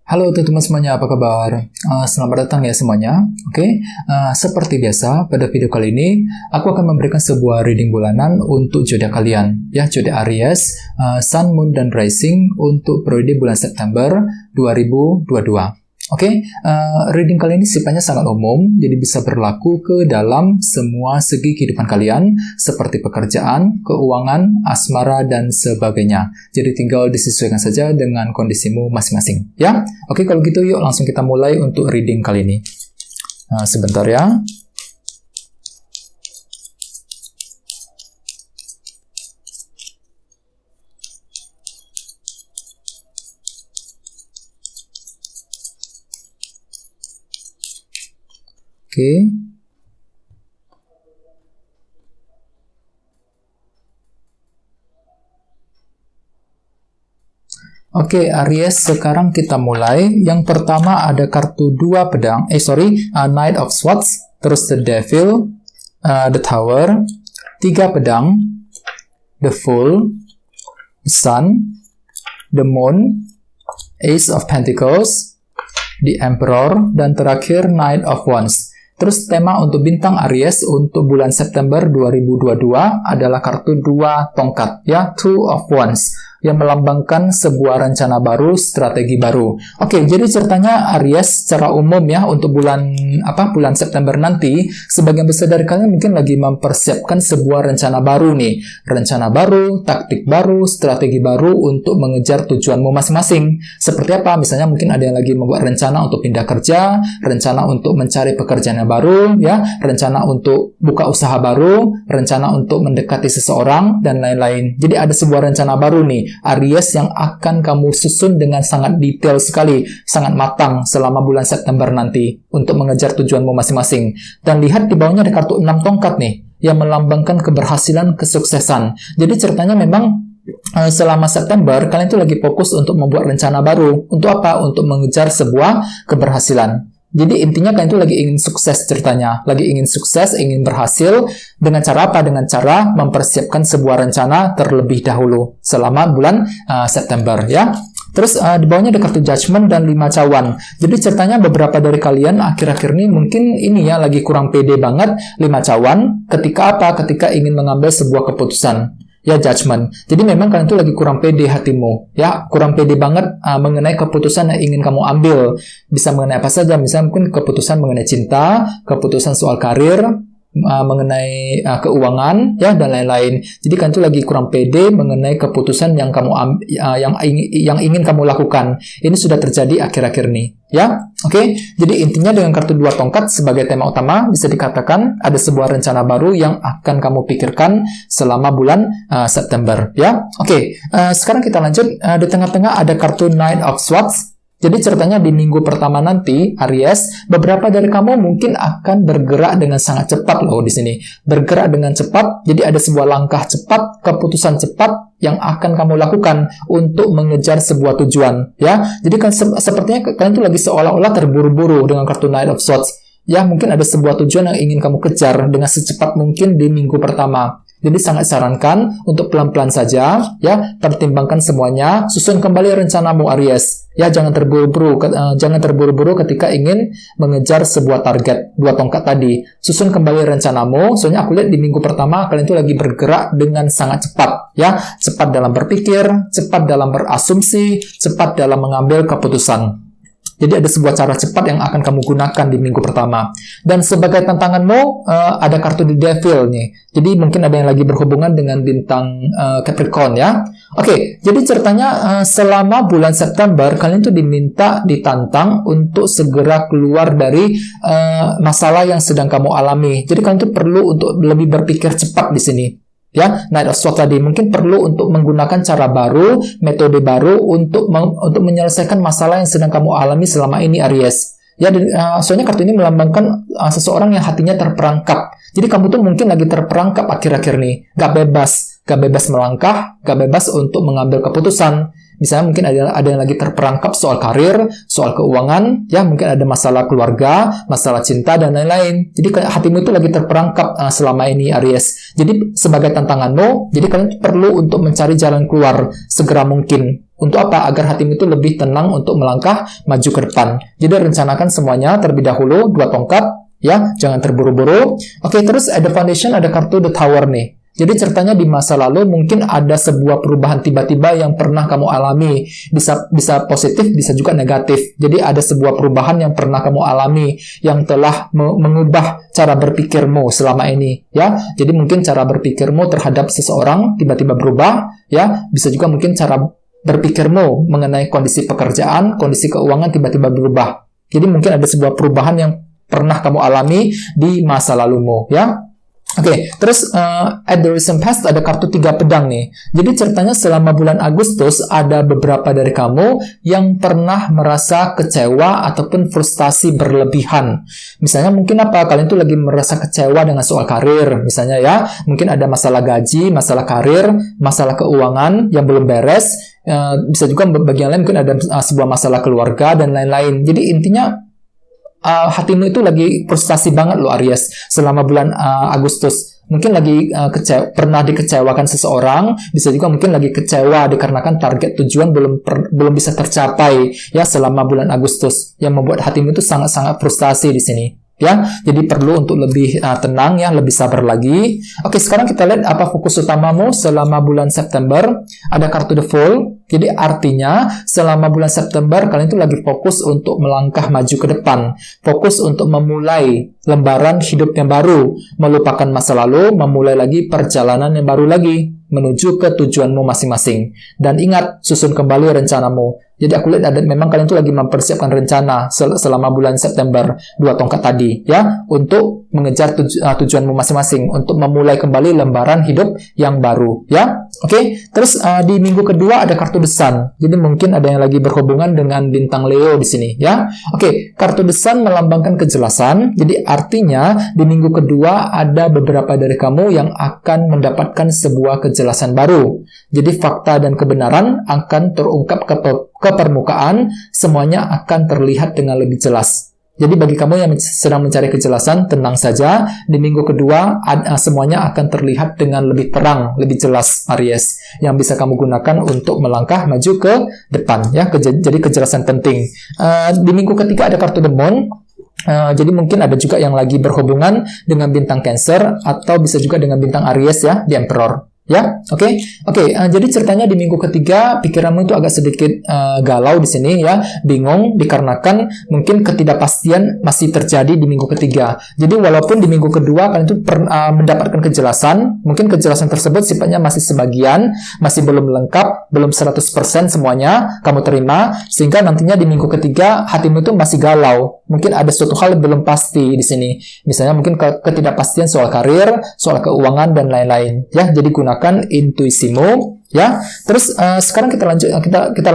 Halo teman-teman semuanya, apa kabar? Selamat datang ya semuanya. Oke, seperti biasa pada video kali ini aku akan memberikan sebuah reading bulanan untuk zodiak kalian, ya, zodiak Aries, Sun, Moon, dan Rising untuk periode bulan September 2022. Oke, reading kali ini sifatnya sangat umum, jadi bisa berlaku ke dalam semua segi kehidupan kalian, seperti pekerjaan, keuangan, asmara, dan sebagainya. Jadi tinggal disesuaikan saja dengan kondisimu masing-masing, ya. Oke, kalau gitu yuk langsung kita mulai untuk reading kali ini. Sebentar ya. Oke, Aries, sekarang kita mulai. Yang pertama ada kartu dua pedang, Knight of Swords, terus the Devil, the Tower, 3 pedang, the Fool, the Sun, the Moon, Ace of Pentacles, the Emperor, dan terakhir Knight of Wands. Terus tema untuk bintang Aries untuk bulan September 2022 adalah kartu 2 tongkat, ya, Two of Wands, yang melambangkan sebuah rencana baru, strategi baru. Oke, jadi ceritanya Aries secara umum ya untuk bulan September nanti, sebagian besar dari kalian mungkin lagi mempersiapkan sebuah rencana baru nih. Rencana baru, taktik baru, strategi baru untuk mengejar tujuanmu masing-masing. Seperti apa? Misalnya mungkin ada yang lagi membuat rencana untuk pindah kerja, rencana untuk mencari pekerjaan yang baru, ya, rencana untuk buka usaha baru, rencana untuk mendekati seseorang, dan lain-lain. Jadi ada sebuah rencana baru nih, Aries, yang akan kamu susun dengan sangat detail sekali, sangat matang selama bulan September nanti untuk mengejar tujuanmu masing-masing. Dan lihat di bawahnya ada kartu 6 tongkat nih, yang melambangkan keberhasilan, kesuksesan. Jadi ceritanya memang selama September kalian itu lagi fokus untuk membuat rencana baru. Untuk apa? Untuk mengejar sebuah keberhasilan. Jadi intinya kalian itu lagi ingin sukses ceritanya. Lagi ingin sukses, ingin berhasil. Dengan cara apa? Dengan cara mempersiapkan sebuah rencana terlebih dahulu selama bulan September, ya. Terus di bawahnya ada kartu Judgment dan 5 cawan. Jadi ceritanya beberapa dari kalian akhir-akhir ini mungkin ini ya lagi kurang pede banget. 5 cawan ketika apa? Ketika ingin mengambil sebuah keputusan, ya, Judgment. Jadi memang kalian itu lagi kurang pede hatimu, ya, kurang pede banget mengenai keputusan yang ingin kamu ambil. Bisa mengenai apa saja, misalnya mungkin keputusan mengenai cinta, keputusan soal karir, mengenai keuangan, ya, dan lain-lain. Jadi kalian itu lagi kurang pede mengenai keputusan yang kamu yang ingin kamu lakukan. Ini sudah terjadi akhir-akhir ini, ya. Oke, jadi intinya dengan kartu 2 tongkat sebagai tema utama bisa dikatakan ada sebuah rencana baru yang akan kamu pikirkan selama bulan September, ya. Oke, sekarang kita lanjut. Di tengah-tengah ada kartu Knight of Swords. Jadi ceritanya di minggu pertama nanti, Aries, beberapa dari kamu mungkin akan bergerak dengan sangat cepat loh di sini. Bergerak dengan cepat, jadi ada sebuah langkah cepat, keputusan cepat yang akan kamu lakukan untuk mengejar sebuah tujuan, ya. Jadi kan sepertinya kalian tuh lagi seolah-olah terburu-buru dengan kartu Knight of Swords. Ya, mungkin ada sebuah tujuan yang ingin kamu kejar dengan secepat mungkin di minggu pertama. Jadi sangat sarankan untuk pelan-pelan saja, ya, pertimbangkan semuanya, susun kembali rencanamu Aries. Ya, jangan terburu-buru ketika ingin mengejar sebuah target 2 tongkat tadi. Susun kembali rencanamu, soalnya aku lihat di minggu pertama kalian itu lagi bergerak dengan sangat cepat, ya, cepat dalam berpikir, cepat dalam berasumsi, cepat dalam mengambil keputusan. Jadi ada sebuah cara cepat yang akan kamu gunakan di minggu pertama. Dan sebagai tantanganmu, ada kartu The Devil nih. Jadi mungkin ada yang lagi berhubungan dengan bintang Capricorn, ya. Oke, jadi ceritanya selama bulan September, kalian tuh ditantang untuk segera keluar dari masalah yang sedang kamu alami. Jadi kalian tuh perlu untuk lebih berpikir cepat di sini. Ya, Knight of Swords tadi mungkin perlu untuk menggunakan cara baru, metode baru untuk menyelesaikan masalah yang sedang kamu alami selama ini, Aries. Ya, soalnya kartu ini melambangkan seseorang yang hatinya terperangkap. Jadi kamu tuh mungkin lagi terperangkap akhir-akhir ini, gak bebas melangkah, gak bebas untuk mengambil keputusan. Misalnya mungkin ada yang lagi terperangkap soal karir, soal keuangan, ya mungkin ada masalah keluarga, masalah cinta, dan lain-lain. Jadi hatimu itu lagi terperangkap selama ini, Aries. Jadi sebagai tantanganmu, jadi kalian perlu untuk mencari jalan keluar segera mungkin. Untuk apa? Agar hatimu itu lebih tenang untuk melangkah maju ke depan. Jadi rencanakan semuanya terlebih dahulu, 2 tongkat, ya, jangan terburu-buru. Oke, terus ada foundation, ada kartu The Tower nih. Jadi ceritanya di masa lalu mungkin ada sebuah perubahan tiba-tiba yang pernah kamu alami. Bisa positif, bisa juga negatif. Jadi ada sebuah perubahan yang pernah kamu alami yang telah mengubah cara berpikirmu selama ini, ya. Jadi mungkin cara berpikirmu terhadap seseorang tiba-tiba berubah, ya. Bisa juga mungkin cara berpikirmu mengenai kondisi pekerjaan, kondisi keuangan tiba-tiba berubah. Jadi mungkin ada sebuah perubahan yang pernah kamu alami di masa lalumu, ya. Oke, terus at the recent past ada kartu 3 pedang nih. Jadi ceritanya selama bulan Agustus ada beberapa dari kamu yang pernah merasa kecewa ataupun frustasi berlebihan. Misalnya mungkin apa? Kalian tuh lagi merasa kecewa dengan soal karir, misalnya ya. Mungkin ada masalah gaji, masalah karir, masalah keuangan yang belum beres. Bisa juga bagi yang lain mungkin ada sebuah masalah keluarga dan lain-lain. Jadi intinya hatimu itu lagi frustasi banget loh Aries selama bulan Agustus. Mungkin lagi pernah dikecewakan seseorang, bisa juga mungkin lagi kecewa dikarenakan target tujuan belum bisa tercapai ya selama bulan Agustus, yang membuat hatimu itu sangat-sangat frustasi di sini. Ya, jadi perlu untuk lebih tenang ya, lebih sabar lagi. Oke, sekarang kita lihat apa fokus utamamu selama bulan September. Ada kartu The Fool. Jadi artinya selama bulan September kalian itu lagi fokus untuk melangkah maju ke depan. Fokus untuk memulai lembaran hidup yang baru, melupakan masa lalu, memulai lagi perjalanan yang baru lagi menuju ke tujuanmu masing-masing. Dan ingat, susun kembali rencanamu. Jadi aku lihat memang kalian tuh lagi mempersiapkan rencana selama bulan September, 2 tongkat tadi, ya, untuk mengejar tujuanmu masing-masing, untuk memulai kembali lembaran hidup yang baru, ya. Oke, terus di minggu kedua ada kartu The Sun. Jadi mungkin ada yang lagi berhubungan dengan bintang Leo di sini, ya. Oke, kartu The Sun melambangkan kejelasan. Jadi artinya di minggu kedua ada beberapa dari kamu yang akan mendapatkan sebuah kejelasan baru. Jadi fakta dan kebenaran akan terungkap ke permukaan, semuanya akan terlihat dengan lebih jelas. Jadi bagi kamu yang sedang mencari kejelasan, tenang saja. Di minggu kedua, semuanya akan terlihat dengan lebih terang, lebih jelas, Aries. Yang bisa kamu gunakan untuk melangkah maju ke depan. Ya, jadi kejelasan penting. Di minggu ketiga ada kartu The Moon. Jadi mungkin ada juga yang lagi berhubungan dengan bintang Cancer, atau bisa juga dengan bintang Aries ya, di Emperor. Ya, oke. Jadi ceritanya di minggu ketiga pikiranmu itu agak sedikit galau di sini ya, bingung dikarenakan mungkin ketidakpastian masih terjadi di minggu ketiga. Jadi walaupun di minggu kedua kalian itu mendapatkan kejelasan, mungkin kejelasan tersebut sifatnya masih sebagian, masih belum lengkap, belum 100% semuanya kamu terima, sehingga nantinya di minggu ketiga hatimu itu masih galau. Mungkin ada suatu hal yang belum pasti di sini. Misalnya mungkin ketidakpastian soal karir, soal keuangan dan lain-lain. Ya, jadi gunakan intuisimu ya. Terus sekarang kita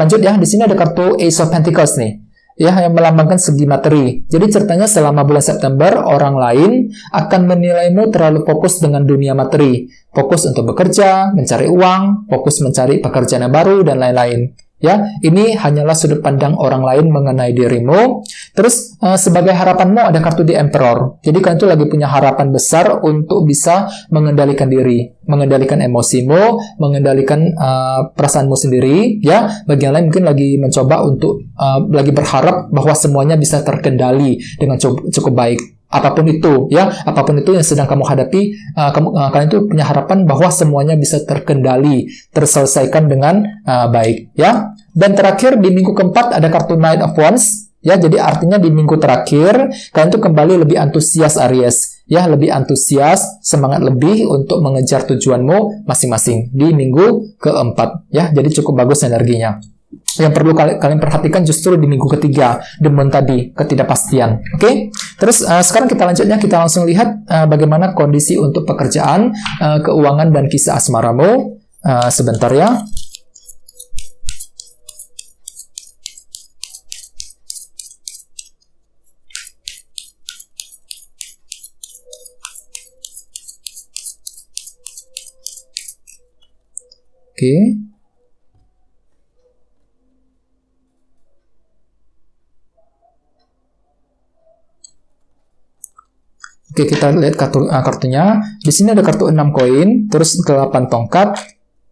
lanjut ya. Di sini ada kartu Ace of Pentacles nih. Ya, yang melambangkan segi materi. Jadi ceritanya selama bulan September orang lain akan menilaimu terlalu fokus dengan dunia materi. Fokus untuk bekerja, mencari uang, fokus mencari pekerjaan yang baru dan lain-lain. Ya, ini hanyalah sudut pandang orang lain mengenai dirimu. Terus sebagai harapanmu ada kartu The Emperor. Jadi kalian tuh lagi punya harapan besar untuk bisa mengendalikan diri, mengendalikan emosimu, mengendalikan perasaanmu sendiri. Ya, bagi yang lain mungkin lagi mencoba untuk lagi berharap bahwa semuanya bisa terkendali dengan cukup baik. Apapun itu, ya, apapun itu yang sedang kamu hadapi, kalian itu punya harapan bahwa semuanya bisa terkendali, terselesaikan dengan baik, ya. Dan terakhir di minggu keempat ada kartu Knight of Wands, ya. Jadi artinya di minggu terakhir kalian itu kembali lebih antusias Aries, ya, lebih antusias, semangat lebih untuk mengejar tujuanmu masing-masing di minggu keempat, ya. Jadi cukup bagus energinya. Yang perlu kalian perhatikan justru di minggu ketiga, The Moon tadi, ketidakpastian. Oke? Terus sekarang kita langsung lihat bagaimana kondisi untuk pekerjaan, keuangan dan kisah asmaramu. Sebentar ya. Oke. Oke, kita lihat kartunya. Di sini ada kartu 6 koin, terus 8 tongkat,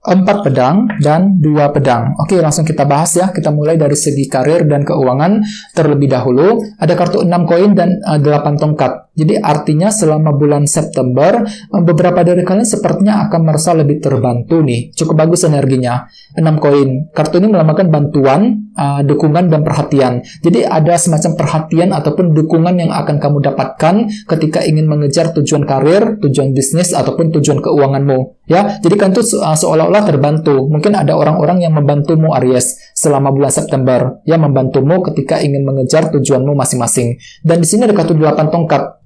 4 pedang, dan 2 pedang. Oke, langsung kita bahas ya. Kita mulai dari segi karir dan keuangan terlebih dahulu. Ada kartu 6 koin dan 8 tongkat. Jadi artinya selama bulan September, beberapa dari kalian sepertinya akan merasa lebih terbantu nih. Cukup bagus energinya. 6 koin. Kartu ini melambangkan bantuan, dukungan, dan perhatian. Jadi ada semacam perhatian ataupun dukungan yang akan kamu dapatkan ketika ingin mengejar tujuan karir, tujuan bisnis, ataupun tujuan keuanganmu. Ya, jadi kan itu seolah-olah terbantu. Mungkin ada orang-orang yang membantumu Aries selama bulan September, ya, membantumu ketika ingin mengejar tujuanmu masing-masing. Dan di sini ada kartu 8 tongkat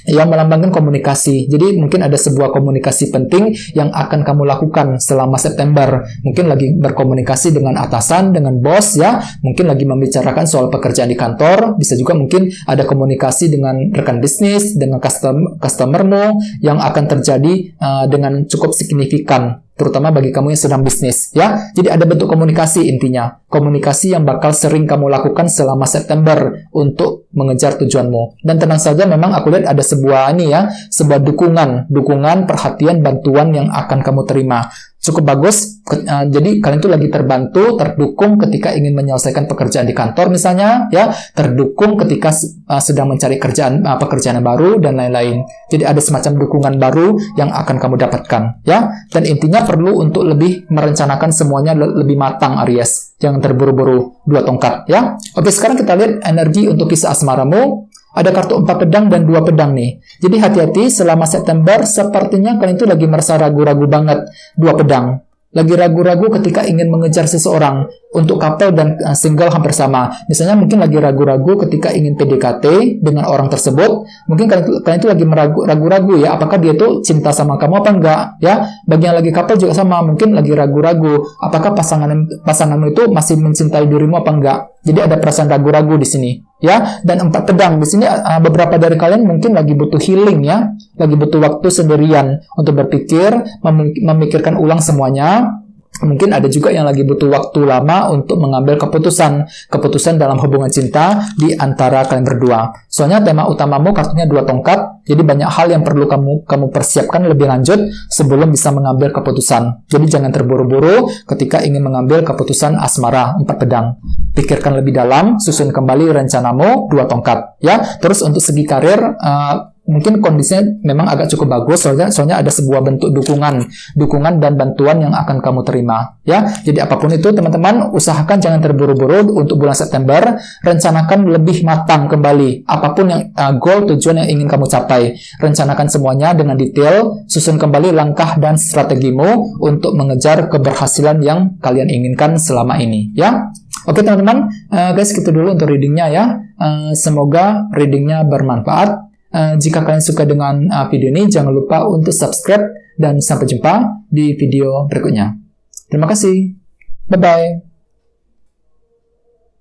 yang melambangkan komunikasi. Jadi mungkin ada sebuah komunikasi penting yang akan kamu lakukan selama September. Mungkin lagi berkomunikasi dengan atasan, dengan bos, ya. Mungkin lagi membicarakan soal pekerjaan di kantor. Bisa juga mungkin ada komunikasi dengan rekan bisnis, dengan customermu yang akan terjadi dengan cukup signifikan, terutama bagi kamu yang sedang bisnis, ya. Jadi ada bentuk komunikasi intinya. Komunikasi yang bakal sering kamu lakukan selama September untuk mengejar tujuanmu. Dan tenang saja, memang aku lihat ada sebuah sebuah dukungan, perhatian, bantuan yang akan kamu terima. Cukup bagus. Jadi kalian tuh lagi terbantu, terdukung ketika ingin menyelesaikan pekerjaan di kantor misalnya, ya, terdukung ketika sedang mencari pekerjaan baru dan lain-lain. Jadi ada semacam dukungan baru yang akan kamu dapatkan, ya. Dan intinya perlu untuk lebih merencanakan semuanya lebih matang Aries. Jangan terburu-buru. 2 tongkat, ya. Oke, sekarang kita lihat energi untuk kisah asmaramu. Ada kartu 4 pedang dan 2 pedang nih. Jadi hati-hati selama September, sepertinya kalian itu lagi merasa ragu-ragu banget. 2 pedang. Lagi ragu-ragu ketika ingin mengejar seseorang. Untuk couple dan single hampir sama. Misalnya mungkin lagi ragu-ragu ketika ingin PDKT dengan orang tersebut. Mungkin kalian itu lagi ragu-ragu ya, apakah dia tuh cinta sama kamu apa enggak, ya. Bagi yang lagi couple juga sama, mungkin lagi ragu-ragu apakah pasanganmu itu masih mencintai dirimu apa enggak. Jadi ada perasaan ragu-ragu di sini, ya. Dan 4 pedang di sini, beberapa dari kalian mungkin lagi butuh healing, ya. Lagi butuh waktu sendirian untuk berpikir, memikirkan ulang semuanya. Mungkin ada juga yang lagi butuh waktu lama untuk mengambil keputusan dalam hubungan cinta di antara kalian berdua. Soalnya tema utamamu kartunya 2 tongkat, jadi banyak hal yang perlu kamu persiapkan lebih lanjut sebelum bisa mengambil keputusan. Jadi jangan terburu-buru ketika ingin mengambil keputusan asmara 4 pedang. Pikirkan lebih dalam, susun kembali rencanamu 2 tongkat, ya. Terus untuk segi karir, mungkin kondisinya memang agak cukup bagus, soalnya ada sebuah bentuk dukungan dan bantuan yang akan kamu terima, ya. Jadi apapun itu teman-teman, usahakan jangan terburu-buru untuk bulan September. Rencanakan lebih matang kembali apapun yang goal, tujuan yang ingin kamu capai. Rencanakan semuanya dengan detail, susun kembali langkah dan strategimu untuk mengejar keberhasilan yang kalian inginkan selama ini, ya. Oke teman-teman, guys, gitu dulu untuk readingnya, ya. Semoga readingnya bermanfaat. Jika kalian suka dengan video ini, jangan lupa untuk subscribe dan sampai jumpa di video berikutnya. Terima kasih. Bye-bye.